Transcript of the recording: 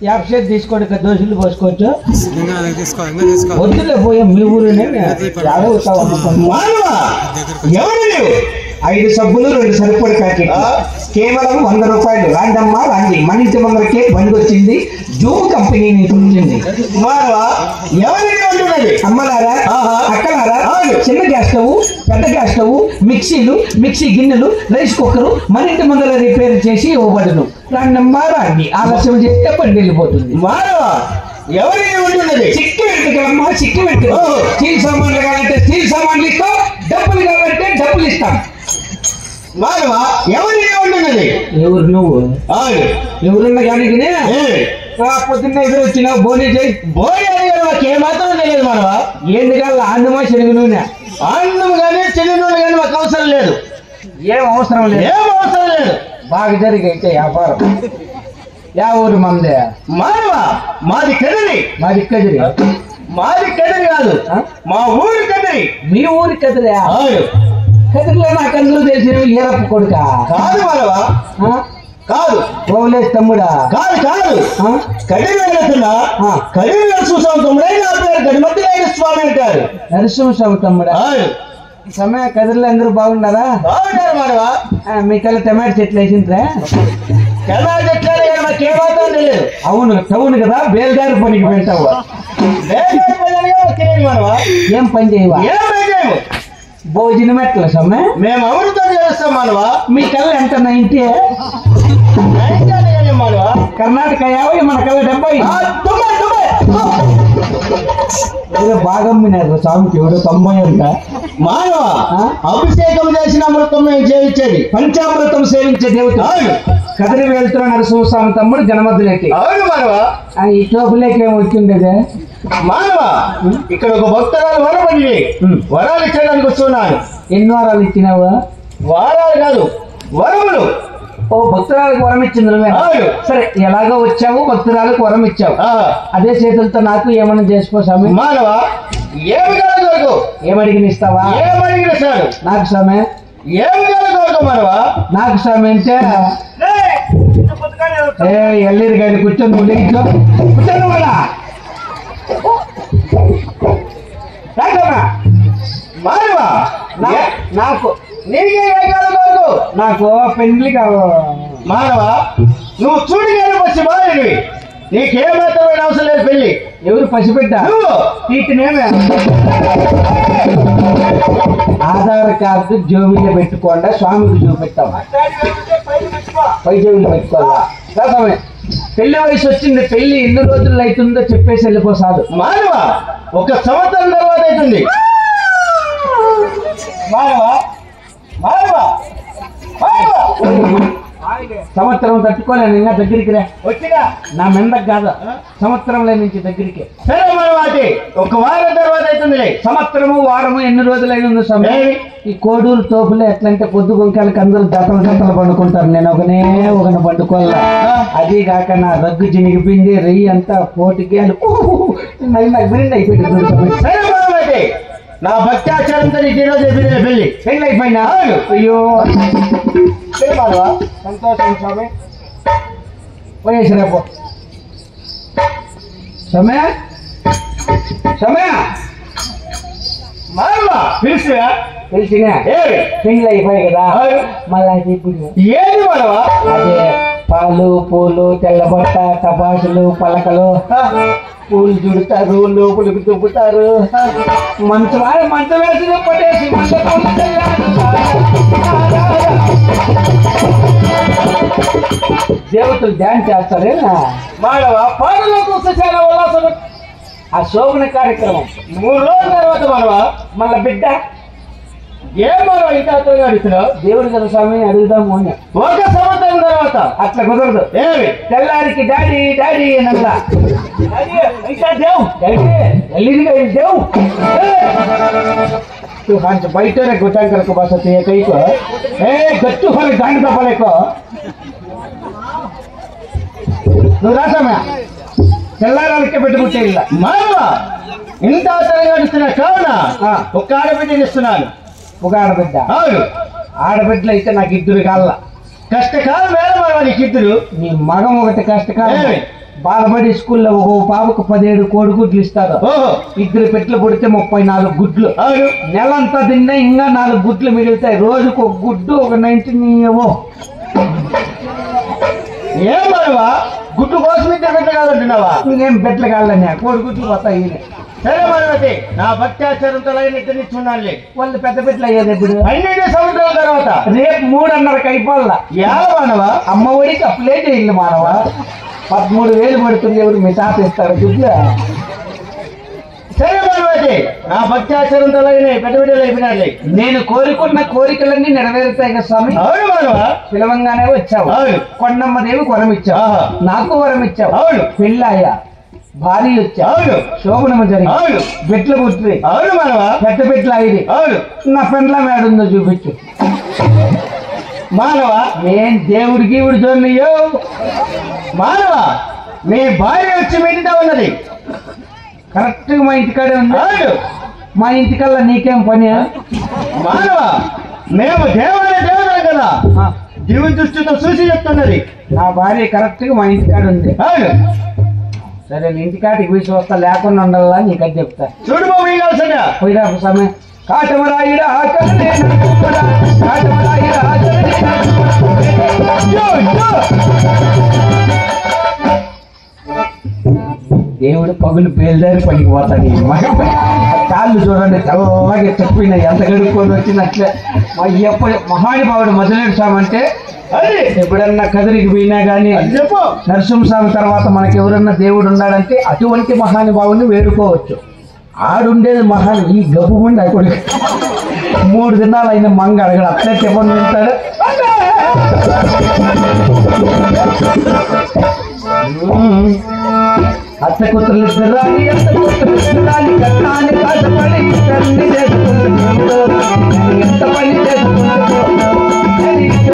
App తీసుకోండి, దోషులు పోసుకోవచ్చు. వద్దులే పోయా మీ ఊరినే ఎవరు 5 సబ్బులు 2 సరిపడి ప్యాకెట్ కేవలం 100 రూపాయలు. రాండమ్మా రాండి, మన ఇంటి ముందరకే బండి వచ్చింది, జూమ్ కంపెనీ నుంచి వచ్చింది. ఎవరిని ఉంటున్నది అమ్మలారా అక్కలారా? చిన్న గ్యాస్ స్టవ్, పెద్ద గ్యాస్ స్టవ్, మిక్సీలు, మిక్సీ గిన్నెలు, రైస్ కుక్కరు మన ఇంటి ముందర రిపేర్ చేసి ఇవ్వబడును. రాండమ్మా రాండి, ఆలస్యం చేస్తే బండి వెళ్ళిపోతుంది. ఎవరిని ఉంటున్నది? చిక్కి పెట్టుకమ్మా, చిక్కి పెట్టు. స్టీల్ సామాన్లు కావాలంటే స్టీల్ సామాన్లు ఇస్తాం, డబ్బులు కావాలంటే డబ్బులు ఇస్తాం. ఎవరిని ఉంటున్నది? ఎవరు నువ్వు? ఎవరున్న కానీ పొద్దున్న ఎదురు వచ్చినావు, బోనీ చేయి. బోనీ మాకు ఏమాత్రం తెలియదు. మనవా ఏంది కాదు, ఆందమా చెరుగు నూనె, ఆందం కానీ చెరుగు నూనె కానీ మాకు అవసరం లేదు. ఏం అవసరం లేదు. బాగా జరిగైతే వ్యాపారం. యా ఊరు మందే? మాది కదిరి. మాది కదిరి కాదు, మా ఊరి కదిరి. మీ ఊరి కదిరి? కదిరిలో నాకు అందరూ తెలిసిన ఈరప్ప కొడుక కాదు. మనవా కాదు. ఓలేస్ తమ్ముడా? కాదు. కదిరి వెళ్తున్నా, కదిరి నరసింహస్వామి తమ్ముడే. నా పేరు గణమతి స్వామి అంటారు. నరసింహస్వామి తమ్ముడా? సమయ కదిరిలో అందరూ బాగున్నారా? బాగున్నారు. మనవా మీకల్లా టమాటో చెట్లు వేసింట్రా? టమాటో చెట్లు మాకు ఏమాత్రం తెలియదు. అవును, టౌన్ కదా, బేల్దారి పనికి పెట్టావు. మనవా ఏం పని చేయవా? భోజనం ఎట్లా సమ్మె? మేము అమృతం చేస్తాం. మనవా మీ కళ్ళ ఎంత? 90. మనవా కర్ణాటక 50, మన కళ్ళ 70. బాగా అమ్మినారు స్వామికి. ఎవడు 90 అంట. మానవ అభిషేకం చేసిన అమృతం మేము చేయించేది, పంచామృతం సేవించే దేవత. కదిరి వెళ్తున్న నరసింహస్వామి తమ్ముడు గణమద్దులేకి. అవును మానవా. ఈ టోపులేకి ఏమి వచ్చిండేదే? మానవ ఇక్కడ ఒక భక్తురాలు వరపడి వరాలు ఇచ్చడానికి వస్తున్నాను. ఎన్ని వారాలు ఇచ్చినావా? వారాలు కాదు, వరములు. ఓ భక్తురాలకు వరం ఇచ్చింది నువ్వే? సరే, ఎలాగో వచ్చావు, భక్తురాలకు వరం ఇచ్చావు. అదే చేతులతో నాకు ఏమన్నా చేసుకో స్వామి. మానవ ఏమి కాదు, ఏమడిగిన ఇస్తావా? ఏమడిగిన సార్ నాకు స్వామి. ఏమి కాదు మానవ నాకు స్వామి అంటే ఎల్లీరు గారి కూర్చొని నువ్వు ఇంట్లో కూర్చొని కూడా మానవా నాకు నాకు పెళ్లి కావాలి. మానవా నువ్వు చూడు కానీ పసి బాలివి, నీకేమాత్రమైన అవసరం లేదు పెళ్లి. ఎవరు పసిబిడ్డ? తీటినేమే. ఆధార్ కార్డు జోబీలో పెట్టుకోండా, స్వామికి చూపెట్టాం. పై జోబీలో పెట్టుకోవాలా? పెళ్లి వయసు వచ్చింది, పెళ్లి ఎన్ని రోజులు అవుతుందో చెప్పేసి వెళ్ళిపోసాదు. మానవా 1 సంవత్సరం తర్వాత అవుతుంది. సంవత్సరం తట్టుకోలేను, ఇంకా దగ్గరికి రా. వచ్చినా నా మెందకు కాదు, సంవత్సరంలో నుంచి దగ్గరికి. సరే మనవాటి 1 వారం తర్వాత అవుతుంది. సంవత్సరము వారము ఎన్ని రోజులైన సమయం. ఈ కోడూరు తోపులే ఎట్లంటే పొద్దు గుంకాలకి అందరూ జతలు పండుకుంటారు, నేను ఒకని పండుకోవాలా. అది కాక నా రగ్గు చినిగిపోయింది, రెయ్యి అంతా పోటీకి నాకు బిరిండి అయిపోయింది. సరే మనవాటి నా భక్తాచారంతో పెళ్లి అయిపోయినా? అయ్యో సంతోషం స్వామి. పోయేసి రేపు సమయ తెలిసినా పెళ్లి అయిపోయి కదా. మళ్ళీ ఏది మనవా? అదే పాలు పూలు, తెల్లబట్ట, టపాసులు, పలకలు, పూలు చుడతారు, లోపలికి తుప్పుతారు. మంచం వేసి పట్టేసి దేవతలు డ్యాన్స్ చేస్తారే మానవా. పాటలకు చాలా ఉల్లాసం. ఆ శోభన కార్యక్రమం 3 రోజుల తర్వాత మనవా మళ్ళా బిడ్డ ఏమో ఇంకా అడుగుతున్నావు. దేవుడు కదా స్వామి, అడుగుదాము అని. 1 సంవత్సరం తర్వాత అట్లా కుదరదు. ఏమి తెల్లారికి డాడీ డాడీ అనంతా దేవు దేవు तू हांच बैठे गोटांग करको बस ते कई को ए गच्चू फले गांड का फले को नु रासा में తెల్లారాలకే పెట్టుకుంటేలా మానవా ఇంత ఆతరంగా ఇస్తున్నా కావున ఒక ఆడబిడ్డని ఇస్తున్నాను. ఒక ఆడబిడ్డ? అవును. ఆడబిడ్డలు అయితే నాకు 2 కాళ్ళ కష్టకాలం వేళ ఏమన్నావా నీకు ఇద్దరు? నీ మగం ఒకటి కష్టకాలం బాలబడి స్కూల్లో ఒక పాపకు 17 కోడిగుడ్లు ఇస్తారు. ఇద్దరు పెట్లు పుడితే 34 గుడ్లు. నెలంతా తిన్నా ఇంకా 4 గుడ్లు మిగులుతాయి. రోజుకు ఒక గుడ్డు ఒక 19 ఏమన్నావా? గుడ్డు కోసం ఇద్దరు పెట్టలు కాదంటున్నావా? ఇంకేం పెట్లు కావాలన్నా కోడిగుడ్లు పోతాయి. సరే మనవతి, నా భక్త్యాచారంతో ఇద్దరిని చూడాలి. వాళ్ళు పెద్ద పెట్లు అయ్యేది ఎప్పుడు? 12 సంవత్సరాల తర్వాత రేపు 3.5 అయిపోవాలా. మానవా? అమ్మ ఒడికి అప్లై చేయాలి మానవా. 13,000 పడుతుంది. ఎవరు మీ తాత ఇస్తారు గుడ్లు? సరే మనవతి, నా భక్త్యాచారంతో పెద్ద బిడ్డలు అయిపోయినాలి. నేను కోరుకున్న కోరికలన్నీ నెరవేరుతాయి కదా స్వామి. అవును మానవా. పిలవంగానే వచ్చావు. కొండమ్మ దేవి వరం ఇచ్చావు, నాకు వరం ఇచ్చావు. అవును. పెళ్ళాయా, భార్య వచ్చావు. అవును. శోభనము జరిగి అవును. బిడ్డలు పుట్టి. అవును మానవా. పెద్ద బిడ్డలు అయింది. అవును. నా పెండ్ల మేడుందో చూపించు మానవా. ఏం దేవుడి గీవుడు చూడనియో. మానవా, మీ భార్య వచ్చి మీటితో ఉన్నది. కరెక్ట్ గా మా ఇంటికాడే ఉంది. అవును. మా ఇంటికల్లా నీకేం పని? మానవా, మేము దేవాలయ దేవతలు కదా, జీవన దృష్టితో చూసి చెప్తున్నది. నా భార్య కరెక్ట్ గా మా ఇంటికాడ ఉంది. అవును. సరే నీ ఇంటికాటికి పోయి చూస్తా, లేకుండా ఉండాలా నీకు అది చెప్తా. చూడు బాబు, ఈ కాల్సండి పోయిరా సమయం. కాటమరాయిడా దేవుడు పగులు పేల్దారి పనికి పోతాడు. కాళ్ళు చూడండి తెల్లగా చెప్పిన ఎంత గడుపుకొని వచ్చినట్లే. ఎప్పుడు మహానుభావుడు మొదలెడు స్వామి అంటే ఎప్పుడన్నా కదిరికి పోయినా కానీ నరసింహస్వామి తర్వాత మనకి ఎవరన్నా దేవుడు ఉన్నాడంటే అటువంటి మహానుభావుని వేడుకోవచ్చు. ఆడుండేది మహాన్ ఈ గబ్బు ముందు అక్కడ 3 దినాలు అయిన మంగ అడగడు అట్లే చెప్పని తింటాడు. అత్త కూతురు రాని కట్టాలి